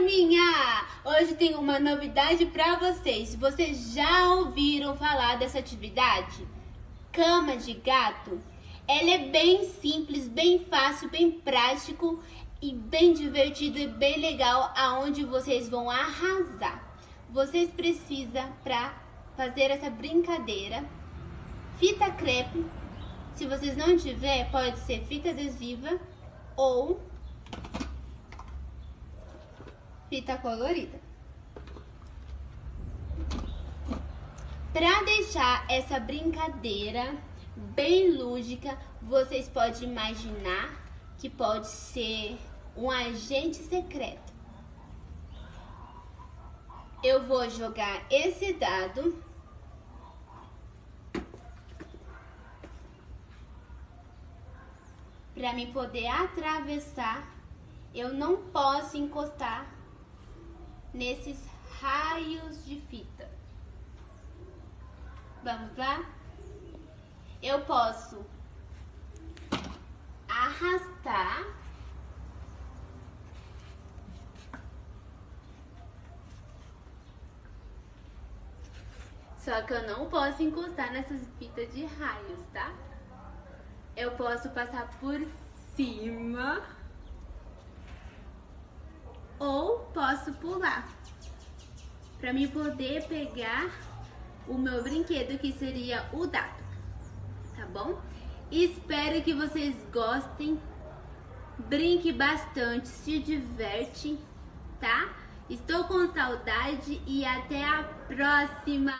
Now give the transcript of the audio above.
turminha! Hoje tem uma novidade para vocês. Vocês já ouviram falar dessa atividade? Cama de gato? Ela é bem simples, bem fácil, bem prático e bem divertido e bem legal, aonde vocês vão arrasar. Vocês precisam, para fazer essa brincadeira, fita crepe. Se vocês não tiver, pode ser fita adesiva ou fita colorida. Para deixar essa brincadeira bem lúdica, vocês podem imaginar que pode ser um agente secreto. Eu vou jogar esse dado para mim poder atravessar. Eu não posso encostar nesses raios de fita. Vamos lá? Eu posso arrastar só que eu não posso encostar nessas fitas de raios, tá? Eu posso passar por cima ou posso pular para mim poder pegar o meu brinquedo, que seria o dado, tá bom? Espero que vocês gostem, brinque bastante, se diverte, tá? Estou com saudade e até a próxima!